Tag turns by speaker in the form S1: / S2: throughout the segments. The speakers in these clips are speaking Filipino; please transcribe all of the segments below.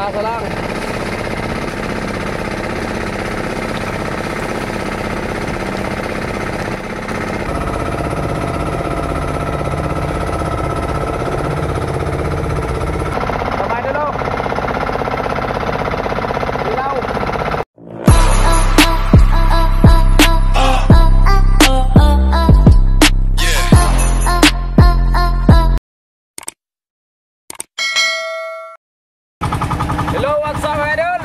S1: Asa lang. Hello, what's up mga idol?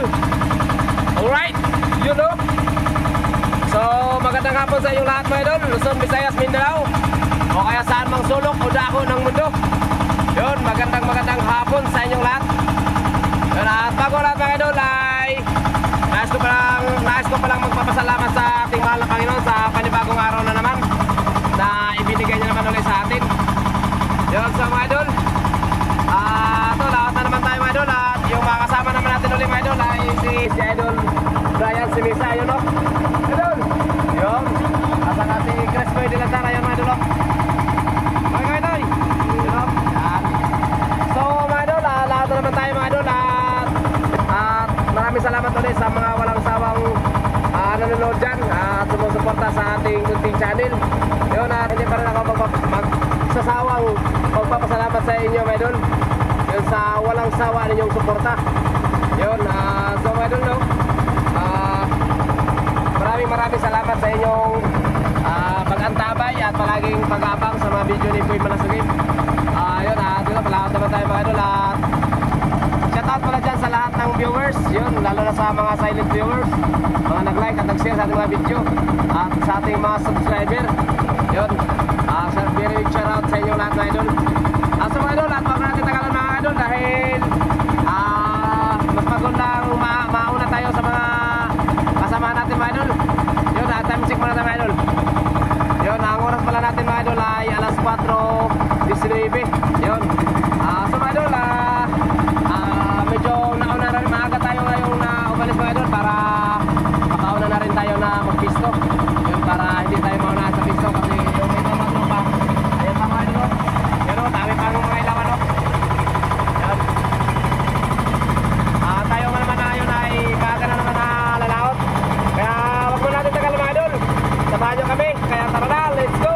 S1: Alright, you know. So, magandang hapon sa inyong lahat mga idol. Luzon, Visayas, Mindanao, o kaya saan mang sulok o dako ng mundo. Yun, magandang hapon sa inyong lahat. Yun, at bago lahat mga idol ay nais ko palang magpapasalamat sa ating mahal na Panginoon sa panibagong araw na naman na ibinigay niya naman ulit sa atin. Yun, so mga idol, ito, lahat na naman tayo mga idol. At yung mga kasama naman natin ulit mga idol ay si Idol Brian Simisa, yun o. Idol, yun. At saka si Crespo de la Sara, yun mga idol o. Okay idol, yun o. So mga idol, lahat na naman tayo mga idol. At maraming salamat ulit sa mga walang sawang nanonood dyan at sumusuporta sa ating munting channel. Yun, at hindi pa rin ako magsasawang magpapasalamat sa inyo mga idol. Yun, sa walang sawa ninyong suporta. Yun, so mga idol, no? Maraming salamat sa inyong pag-antabay at palaging pag-abang sa mga video ni Puy Malasugin. Yun, dito pala naman tayo mga idol. At shoutout pala dyan sa lahat ng viewers. Yun, lalo na sa mga silent viewers, mga nag-like at nag-share sa ating mga video, at sa ating mga subscriber. Yun, very big shoutout sa inyong lahat mga idol. So mga idol, at wag natin tagalan mga idol dahil mas magandang mauna tayo sa mga kasama natin mga idol. Yun, time check muna tayo mga idol. Yun, ang oras pala natin mga idol ay alas 4:19. Yun, so mga idol, medyo nauna rin, maaga tayo ngayong umalis mga idol para makauna na rin tayo na magpisto. Yun, para hindi tayo mauna sa pisto kasi yung may naman pa. Ayun pa mga idol. Yun o, dami pa mga ilawan o. Yun. Tayo naman na yun ay maaga na naman na lalaot. Kaya wag mo natin tagal mga idol. Samahan nyo kami. Kaya tara na, let's go.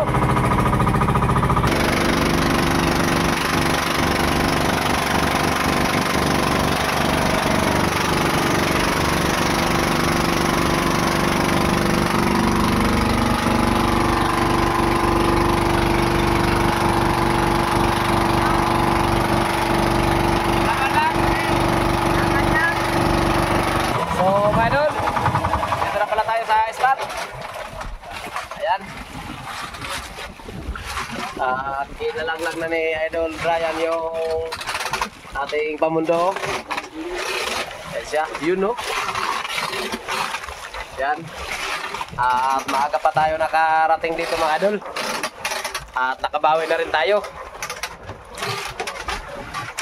S1: Kinalaglag na ni Idol Brian yung ating pamundo. Yan siya, yun no. Yan. At maaga pa tayo nakarating dito mga idol. At nakabawi na rin tayo.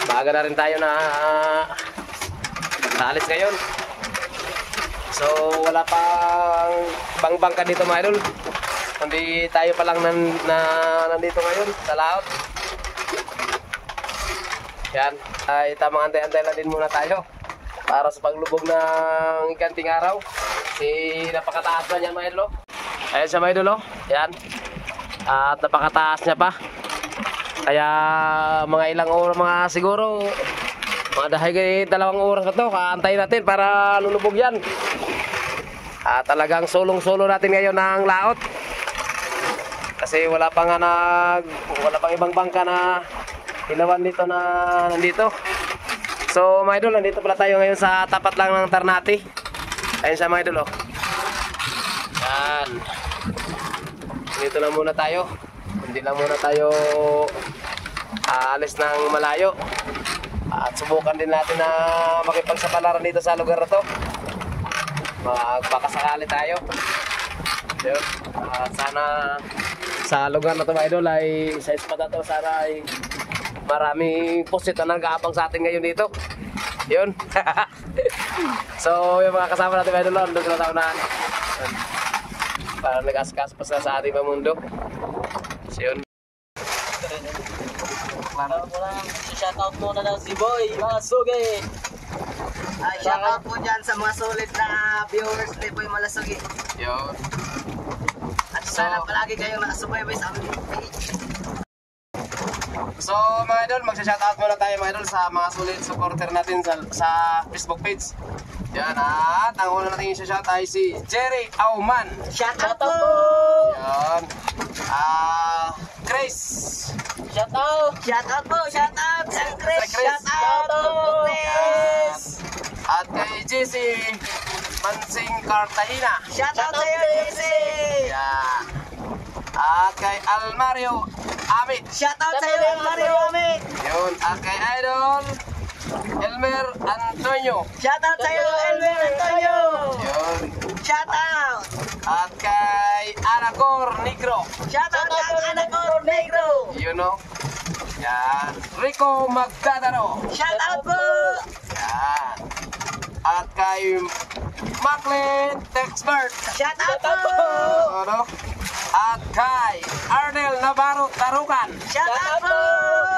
S1: Maaga na rin tayo na naalis ngayon. So wala pang bang-bangka dito mga idol. Hindi tayo pa lang nandito ngayon sa laot. Yan, ay tamang antay-antay lang din muna tayo para sa paglubog ng ikanting araw. Napakataas na niyan mga idol. Ayan siya mga idol. Yan, at napakataas niya pa. Kaya mga ilang oras, mga siguro dahil 2 oras na to, kaantay natin para lulubog yan. Talagang sulong-sulo natin ngayon ng laot. Kasi wala pang ibang bangka na ilawan dito na nandito. So mga idol, nandito pala tayo ngayon sa tapat lang ng Ternate. Ayun siya mga idol. Yan. Dito lang muna tayo. Hindi lang muna tayo alis ng malayo. At subukan din natin na makipagsapalaran dito sa lugar na to. Magbakasakali tayo. Yun. Sana sa lugar na ito mga idol ay sa spot na ito sana ay maraming posit na nag-aabang sa atin ngayon dito. Yun. So yung mga kasama natin mga idol, doon na tayo na para nag-askas pa sa ating pamundo. So yun.
S2: Shoutout muna lang si Boy, mga sugi. Shoutout po dyan sa mga solid na viewers ni Boy Malasugi.
S1: Yun.
S2: At sana palagi kayong nakasubaybay sa aming page.
S1: So mga idol, magsha-shoutout muna tayo mga idol sa mga solid supporter natin sa Facebook page. Yan, at ang una natin i-shout ay si Jerry Auman.
S2: Shoutout po!
S1: Yan. Chris.
S2: Shoutout! Shoutout po! Shoutout! Sa Chris!
S1: Sa Chris.
S2: Shoutout po Chris!
S1: At kay JC Mansing Cartagena.
S2: Shoutout sa iyo JC!
S1: Yan. At kay Almario Amit.
S2: Shoutout sa iyo Mario Amit!
S1: Yun. At kay Idol Elmer Antonio.
S2: Shoutout sa iyo Elmer Antonio!
S1: Yun.
S2: Shoutout!
S1: At kay Anacor Negro.
S2: Shoutout sa anak ko Negro!
S1: You know? Yan. Rico Magdadaro.
S2: Shoutout po!
S1: Yan. At kay Macklin Texbert.
S2: Shoutout po!
S1: Ano? At kay Arnel Navarro Tarukan.
S2: Shoutout po!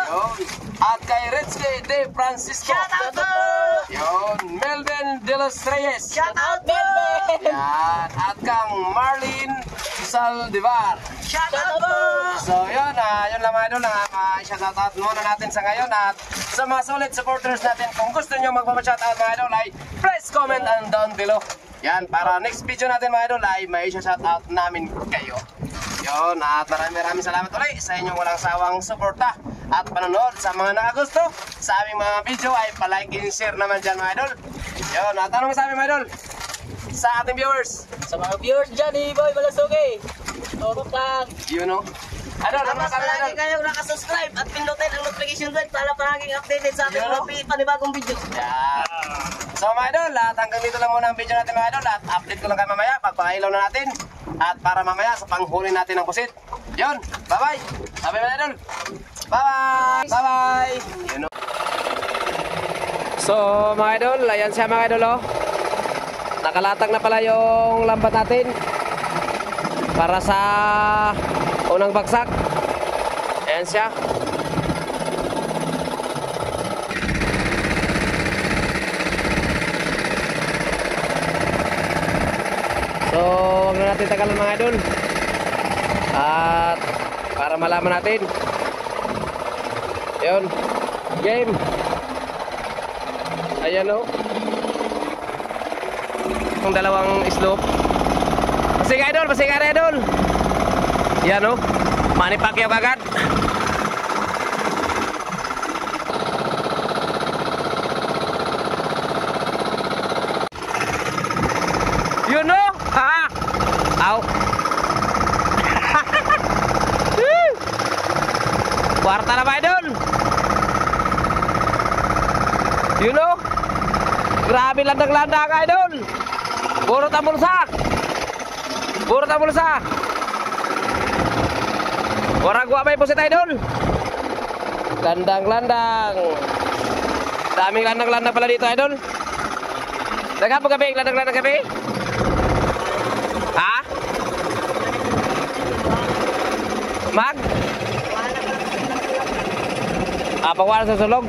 S1: Yun. At kay Rizky De Francisco.
S2: Shoutout po!
S1: Yun. Melvin De Los Reyes.
S2: Shoutout po!
S1: Yan. At kang Marlene Saldivar.
S2: Shoutout po!
S1: So yun, yun lang mga idol, shoutout muna natin sa ngayon. At sa mga solid supporters natin, kung gusto nyo magpapashoutout mga idol, ay please comment and down below. Yan, para next video natin mga idol ay may shoutout namin kayo. Yun, at maraming salamat ulit sa inyong walang sawang suporta at panonood. Sa mga nakagusto sa aming mga video ay palike and share naman dyan mga idol. Yun, at ano masabi mga idol sa ating viewers?
S2: Sa mga viewers dyan ni Boy Malasugi, turok lang.
S1: You know? Ano masabi mga idol?
S2: Palagi kayong nakasubscribe at pindutin ang notification bell para palaging updated sa ating mga panibagong video.
S1: Yan. So mga idol, at hanggang dito lang muna ang video natin mga idol. At update ko lang kayo mamaya, pagpakailaw na natin. At para mamaya sa panghuli natin ng kusit. Yun, bye-bye. Sabi mga idol, bye-bye. Bye-bye. You know. So mga idol, ayan siya mga idol oh. Nakalatag na pala yung lambat natin para sa unang bagsak. Ayan siya. So, huwag na natin tagalan mga idol. At para malaman natin. Yun. Game. Ayan o. Yung dalawang slope. Pasig idol, pasig idol. Yan o. Manny Pacquiao agad. You know? Ha? Ow. Kwarta na ba idol? You know? Grabe landang-landang idol. Puro tambulsa. Puro tambulsa. Warag wa may pusit idol. Landang-landang. Daming landang-landang pala dito idol. Daga po gabi, landang-landang gabi. Ha? Mag? Pagwala sa sulog.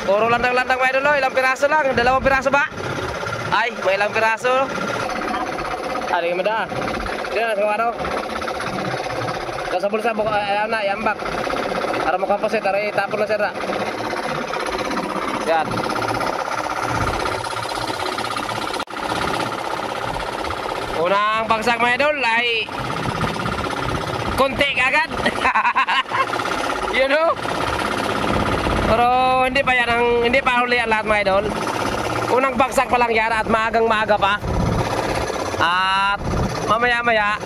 S1: Puro landang-landang mga idol. Ilang piraso lang? 2 piraso ba? Ay, may ilang piraso. Ano yung mada? Hindi na, siguro. Sa bulsa, ayaw na, yambak. Para makomposit, para itapon na sira. Yan. Unang bagsak mga idol ay kunti agad. You know? Pero hindi pa yan hindi pa huli ang lahat mga idol. Unang bagsak pa lang yan at maagang maaga pa. At mamaya-maya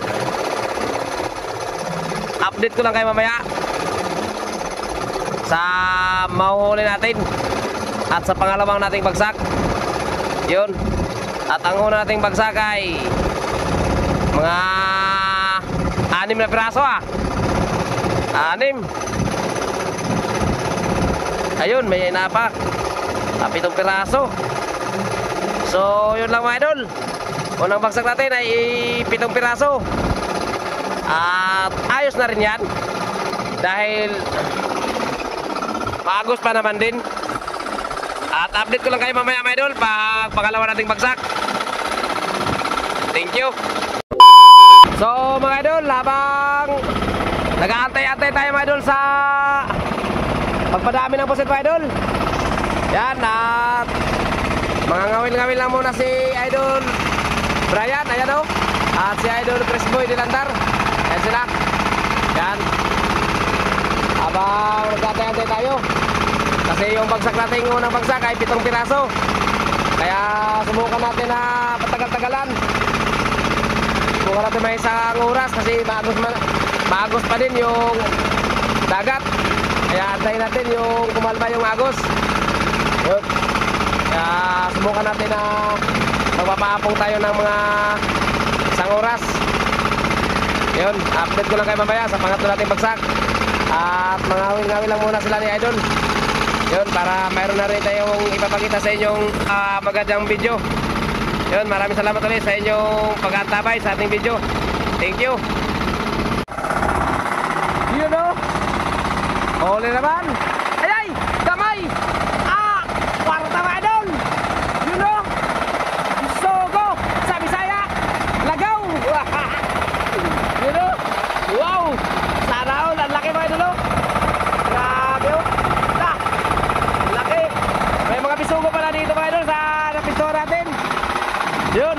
S1: update ko lang kayo mamaya sa mahuhuli natin at sa pangalawang nating bagsak. Yun. At ang una nating bagsak ay mga 6 na piraso 6. Ayun, may napak 7 piraso. So yun lang mga idol. Unang bagsak natin ay 7 piraso. At ayos na rin yan dahil maagos pa naman din. At update ko lang kayo mamaya mga idol pag pangalawa nating bagsak. Thank you. So mga idol, habang nag-aantay-antay tayo mga idol sa pagpadami ng pusit mga idol. Yan, at mga ngawil-ngawil lang muna si Idol Brian, ayan o. At si Idol Chris Boy Dilandar. Ayan sila. Yan. Habang nagkatay-antay tayo. Kasi yung bagsak natin, yung unang bagsak ay 7 piraso. Kaya subukan natin na patagal-tagalan. Subukan natin may isang oras kasi maagos pa din yung dagat. Kaya antayin natin yung kumalma yung agos. Yun. Kaya subukan natin na magpapaapong tayo ng mga isang oras. Yun, update ko lang kayo mamaya sa pangatlo nating bagsak. At mga ngawil lang muna sila ni Idol. Yun, para mayroon na rin tayong ipapakita sa inyong magandang video. Yun, maraming salamat ulit sa inyong pag-antabay sa ating video. Thank you. Yun o. Huli naman. Ay ay, kamay. Kwarta mga idol. Yun o. Sogo. Sa Bisaya. Lagaw. Yun o. Wow. Sana o. Ang laki mga idol o. Grabe o. Ang laki. May mga bisugo pala dito mga idol sa napisto natin. Yun.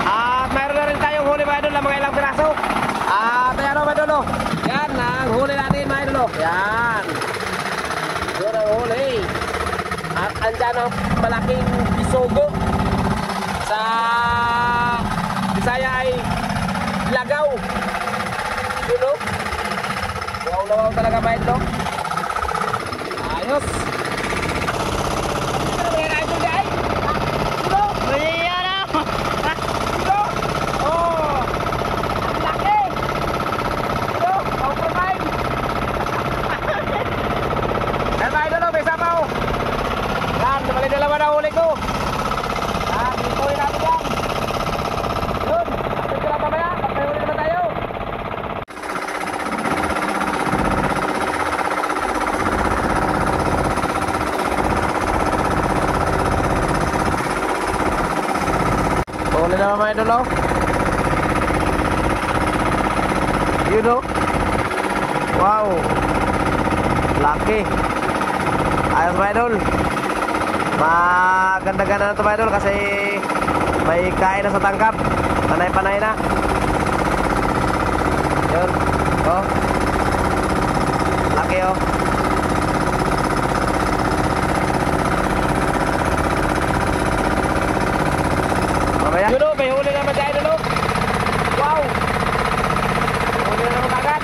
S1: At mayroon na rin tayong huli mga idol na mga ilang piraso. At ayan o mga idol o. Yan ang huli natin mga idol o. Yan. Yun ang huli. At andyan ang malaking bisogo. Sa Bisaya ay lagaw. Yun o. Wow talaga mga idol o. Ayos. Ano mga idol guys? Yun o. Oh, ang laki. Yun o. Over time. Yan mga idol o. May sama o. Yan, balik dalawa na huli ko. Yan, huli natin yan. Yun, update ko lang mamaya. Pag may huli naman tayo. Huli naman mga idol o. Yun o. Wow. Laki. Ayos mga idol. Maganda-ganda na ito mga idol kasi may kain na sa tangkap. Panay-panay na. Yun. Oh. Laki oh. Mamaya. Yun oh, may huli naman dyan idol oh. Wow. May huli naman agad.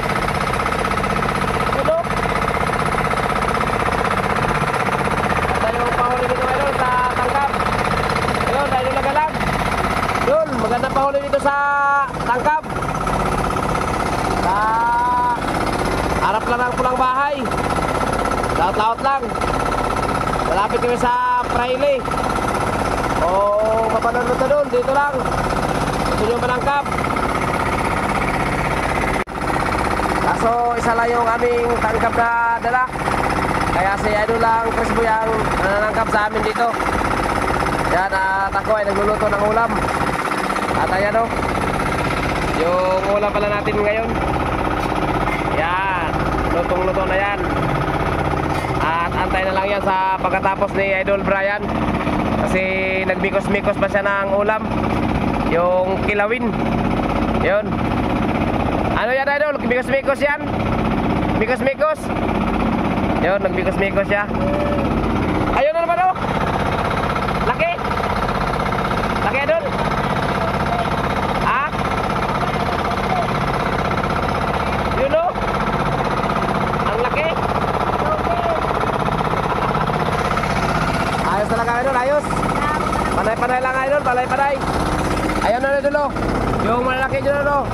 S1: Yun oh. Pahuli dito idol sa tangkap. Ayun, idol nagalag. Yun, magandang pahuli dito sa tangkap. Sa harap lang ng pulang bahay. Laot-laot lang. Malapit kami sa Fraile. O mapanunod na doon, dito lang. Ito yung manangkap. Kaso isa lang yung aming tangkap na dala. Kaya si Idol lang Chris Boy ang nanangkap sa amin dito. Yan, at ako ay nagluluto ng ulam. At ayan o, yung ulam pala natin ngayon. Yan, lutong-luto na yan. At antay na lang yan sa pagkatapos ni Idol Brian. Kasi nagbikos-mikos pa siya ng ulam. Yung kilawin. Yun. Ano yan Idol? Bikos-mikos yan? Bikos-mikos? Yun, nagbikos-mikos siya. Ayun na naman o. Laki. Laki Idol. Ha? Yun o. Ang laki. Ayos talaga Idol, ayos. Panay-panay lang Idol, panay-panay. Ayun na Idol o. Yung malalaki dyan o.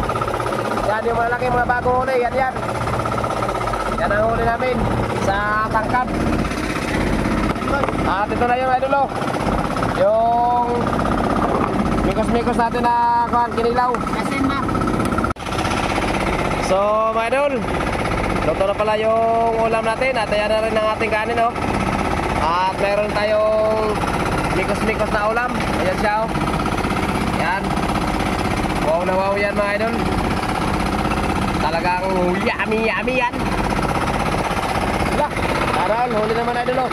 S1: Yan yung malalaki mga bagong huli. Yan yan. Yan ang huli namin sa tangkap. At ito na yung Idol o. Yung mikos-mikos natin na kinilaw. So mga Idol, luto na pala yung ulam natin. At ayan na rin ang ating kanin o. At meron tayong mikos-mikos na ulam. Ayan siya oh. Yan. Wow na wow yan mga idol. Talagang yummy yan. Lah, taral, huli naman idol oh.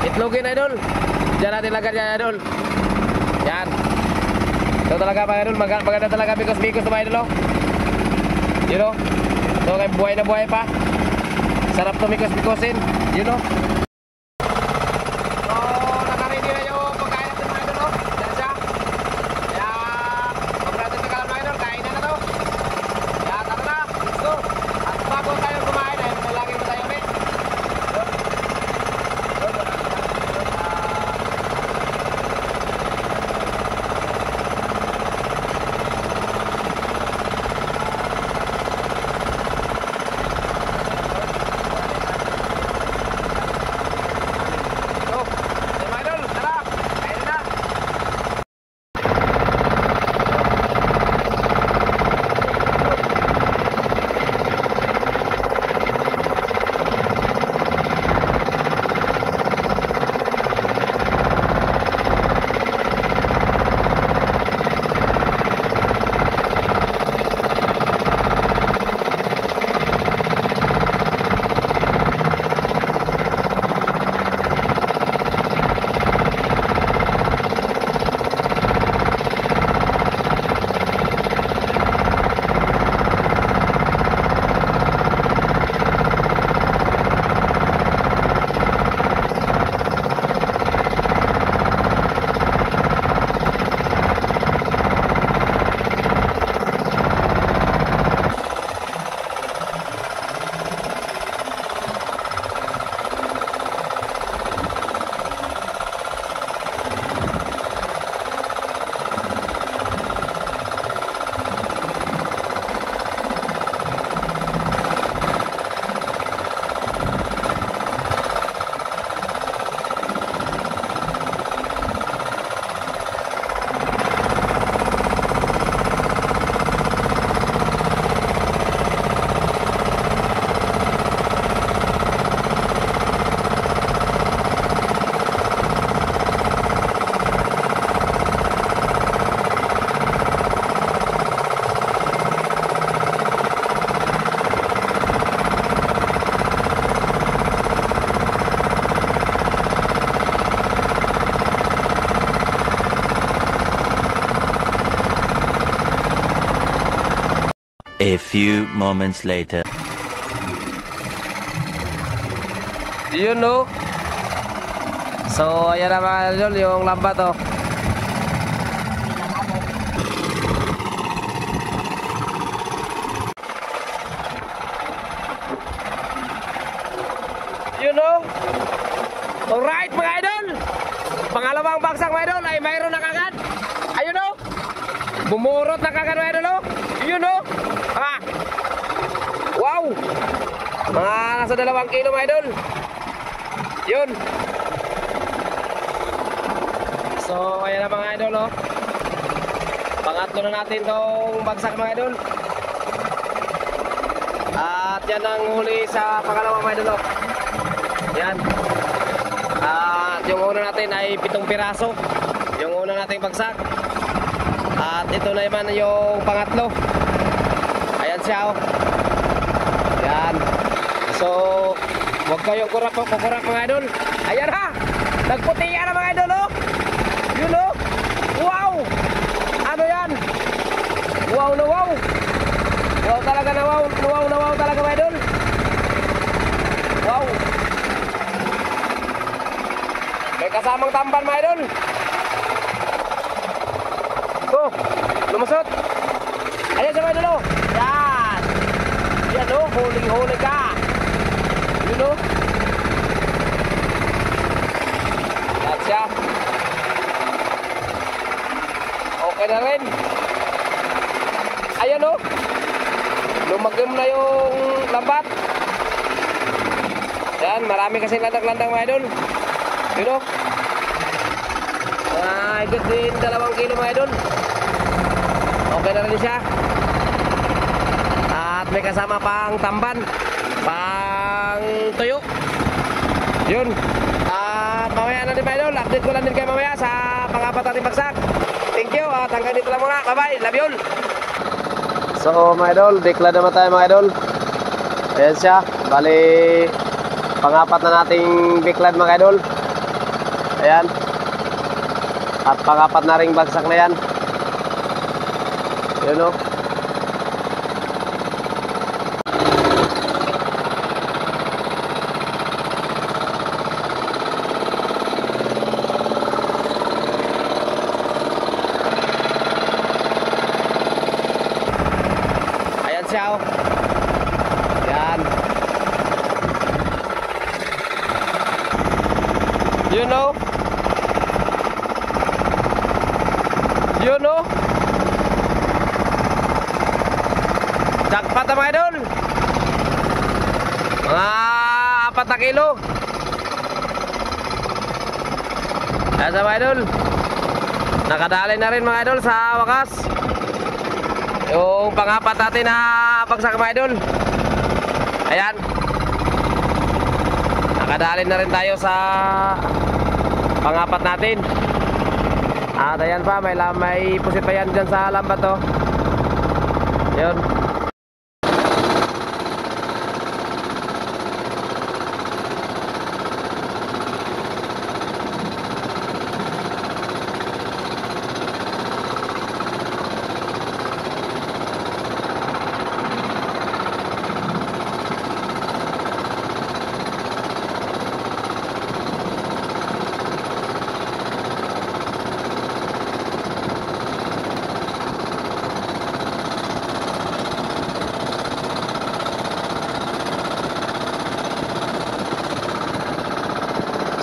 S1: Itlogin idol. Diyan natin lagyan yan idol. Yan. Ito talaga mga idol, maganda talaga mikos-mikos na mga idol oh. You know. Ito kay buhay na buhay pa. Sarap to mikos-mikosin. You know. So, nakaready na yung pagkain natin mga idol oh. Diyan siya. Kaya, huwag natin nakalam mga idol, kain na to. Kaya, tara na. Let's go. At bago tayo kumain, ay malagay mo tayo ulit.
S3: A few moments later.
S1: You know. So, ayan na mga idol, yung lambat oh. You know. Alright mga idol. Pangalawang bagsak mga idol ay mayroon na kagad. Ayun oh. Bumurot na kagad mga idol oh. You know. Ah. Wow. Mga nasa 2 kilo mga idol. Yun. So, ayan na mga idol oh. Pangatlo na natin tong bagsak mga idol. At yan ang huli sa pangalawang mga idol oh. Yan. At yung una natin ay 7 piraso. Yung una nating bagsak. At ito na naman yung pangatlo. Ayan siya oh. Yan. So, huwag kayong kukurap mga idol. Ayan ha. Nagputi yan mga idol oh. You know. Wow. Ano yan? Wow na wow. Wow talaga na wow. Wow na wow talaga mga idol. Wow. May kasamang tamban mga idol. Oh, lumusot. Ayan siya mga idol oh. Yan. Yan oh, huling-huli ka. You know. Yan siya. Okay na rin. Ayan oh. Lumagim na yung lambat. Yan, marami kasing landak-landang mga idol. You know. Higit din 2 kilo mga idol. Okay na rin siya. At may kasama pang tamban, pang tuyo. Yun. Mamaya na din mga idol. Update ko lang din kayo mamaya sa pangapat natin bagsak. Thank you. At hanggang dito lang muna. Bye-bye. Love you all. So mga idol, declare naman tayo mga idol. Ayan siya. Bali, pangapat na nating declare mga idol. Ayan. At pangapat na ring bagsak na yan. Yun o. Siya, yan. You know jackpot mga idol, mga 4 na kilo. Kaya sa mga idol, nakadali na rin mga idol sa wakas yung pangapat natin na bagsak mga idol. Ayan, nakadali na rin tayo sa pangapat natin. At ayan pa, may pusit pa yan dyan sa lambat oh. Yun.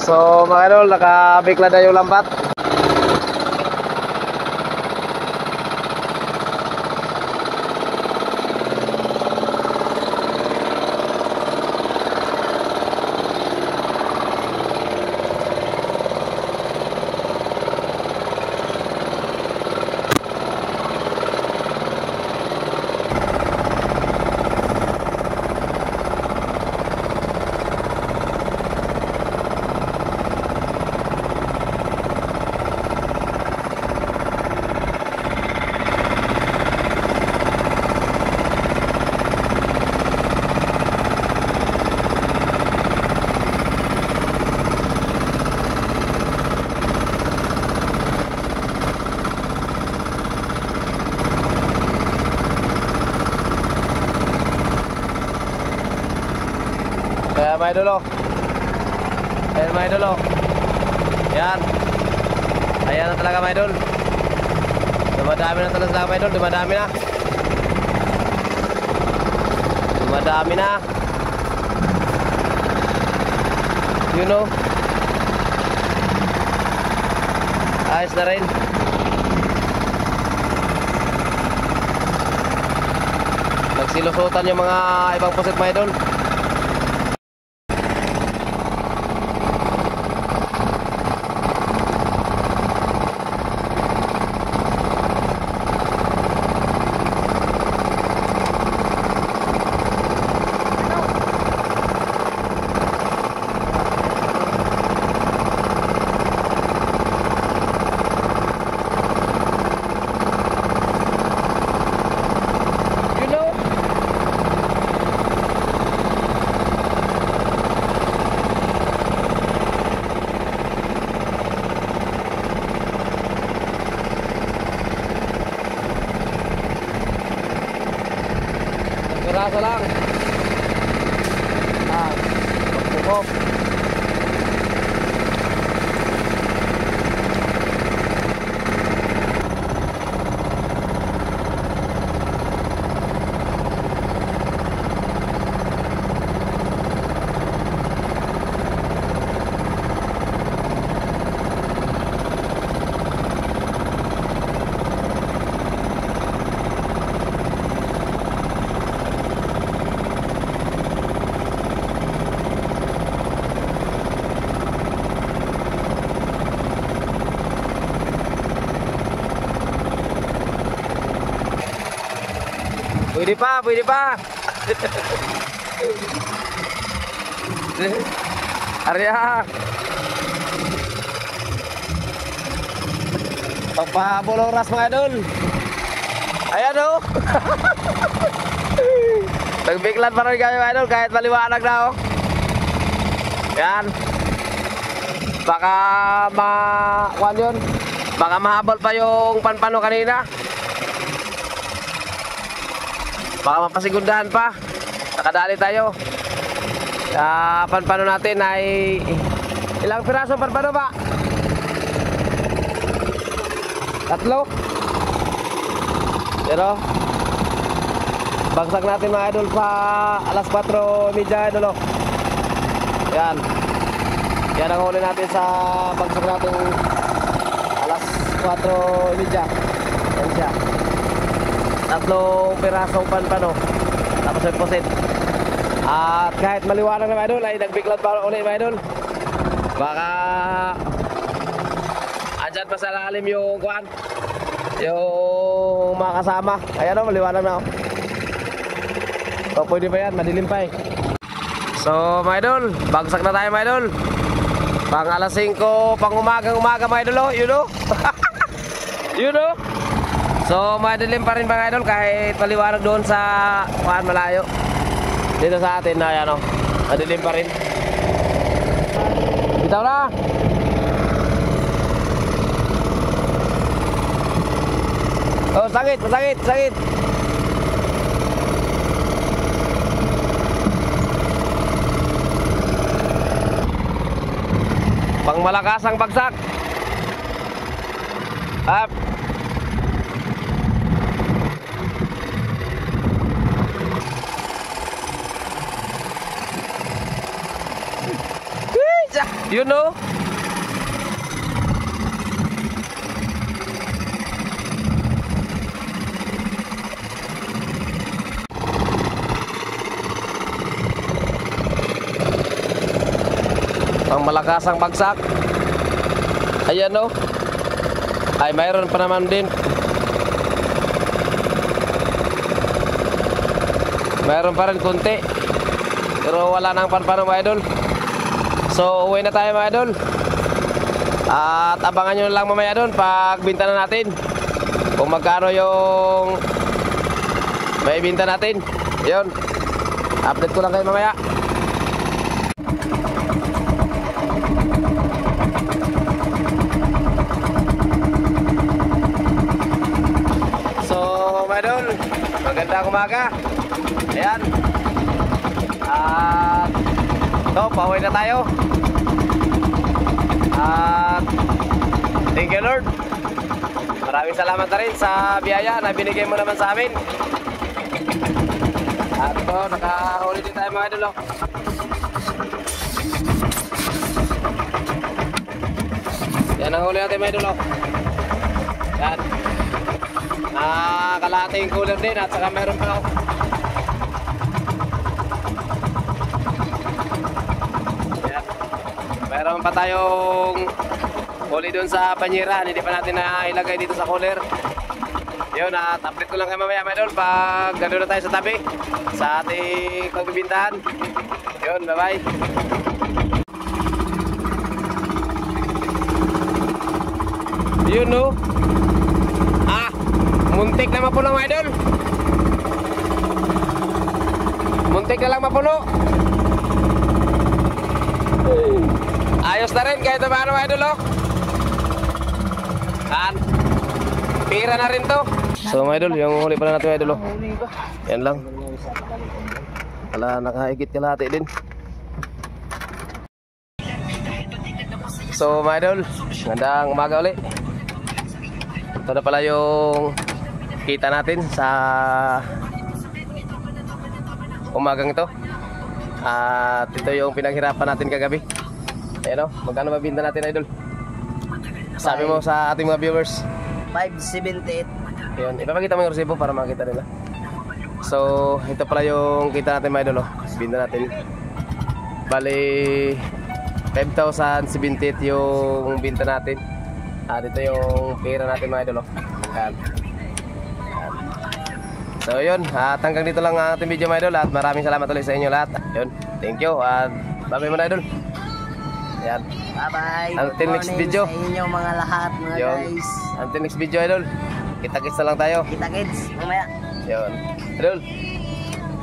S1: So mga idol, nakabikla na yung lambat. Kaya mga idol oh. Ayan mga idol oh. Yan. Ayan na talaga mga idol. Dumadami na talaga mga idol. Dumadami na. Dumadami na. You know. Ayos na rin. Nagsilusutan yung mga ibang pusit mga idol. Piraso lang. Pagpukok. Pwede pa, pwede pa. Arya. Pagpahabol oras mga idol. Ayan o. Nagbiglan pa rin kayo idol kahit maliwanag na o. Yan. Baka kuwan yun. Baka mahabol pa yung panpano kanina. Baka mapasigundahan pa. Nakadali tayo. Panpano natin ay ilang piraso panpano ba? 3. Pero bagsak natin mga idol pa alas 4:30 idol o. Yan. Yan ang huli natin sa bagsak natin alas 4:30. Yan siya. 3 pirasong panpano. Tapos may posit. At kahit maliwanag na mga idol ay nagbiglat pa ulit mga idol. Baka andyan pa sa lalim yung kuan, yung mga kasama. Ayan o, maliwanag na o. So pwede pa yan, madilim pa eh. So mga idol, bagsak na tayo mga idol. Pang alas 5, pang umaga mga idol o. Yun o. Yun o. So madilim pa rin mga idol kahit maliwanag doon sa kuan malayo. Dito sa atin na yan o, madilim pa rin. Bitaw na. Oh, sakit. Pang malakasang bagsak. Up. You know? Pang malakasang bagsak. Ayan no. Ay mayroon pa naman din. Mayroon pa rin konti. Pero wala nang panpano mga idol. So uwi na tayo mga idol. At abangan nyo lang mamaya doon pag binta na natin. Kung magkano yung may binta natin. Yun. Update ko lang kayo mamaya. So mga idol, magandang umaga. Ayan. At ito, pauwi na tayo. At thank you Lord. Maraming salamat na rin sa biyaya na binigay mo naman sa amin. At ito, nakahuli din tayo mga idol. Yan ang huli natin mga idol. Yan. Kalahating cooler din at saka meron pa ako. Meron pa tayong huli doon sa banyera. Hindi pa natin na ilagay dito sa cooler. Yun, at update ko lang kayo mamaya mga idol pag gano'n na tayo sa tabi sa ating pagbibintahan. Yun, bye bye. Yun no. Muntik na mapuno mga idol. Muntik na lang mapuno. Ayos na rin kahit paano mga idol oh. Pira na rin to. So mga idol, yung huli pala natin mga idol oh. Yan lang. Wala, nakahigit kalahati din. So mga idol, magandang umaga ulit. Ito na pala yung kita natin sa umagang ito. At ito yung pinaghirapan natin kagabi. Ayan o, magkano mabinta natin idol? Sabi mo sa ating mga viewers
S2: 578.
S1: Ayan, ipapakita mo yung resibo para makita nila. So, ito pala yung kita natin mga idol o. Binta natin. Bali 5,078 yung binta natin. At ito yung pera natin mga idol o. Ayan. So yun, at hanggang dito lang ang ating video mga idol. At maraming salamat ulit sa inyo lahat. Yun, thank you. At bye bye mga idol. Yan.
S2: Bye-bye.
S1: Until
S2: Good
S1: next
S2: morning
S1: video.
S2: sa inyo mga lahat, mga
S1: Yun.
S2: guys.
S1: Until next video, idol. Kita-kits na lang tayo.
S2: Kita kids, mamaya.
S1: Yun. Idol.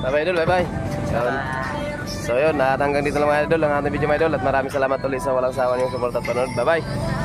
S1: Bye-bye, idol. Bye-bye. Yun. So yun, hanggang dito lang mga idol ang ating video mga idol. At maraming salamat ulit sa walang sawa niyong support at panonood. Bye-bye.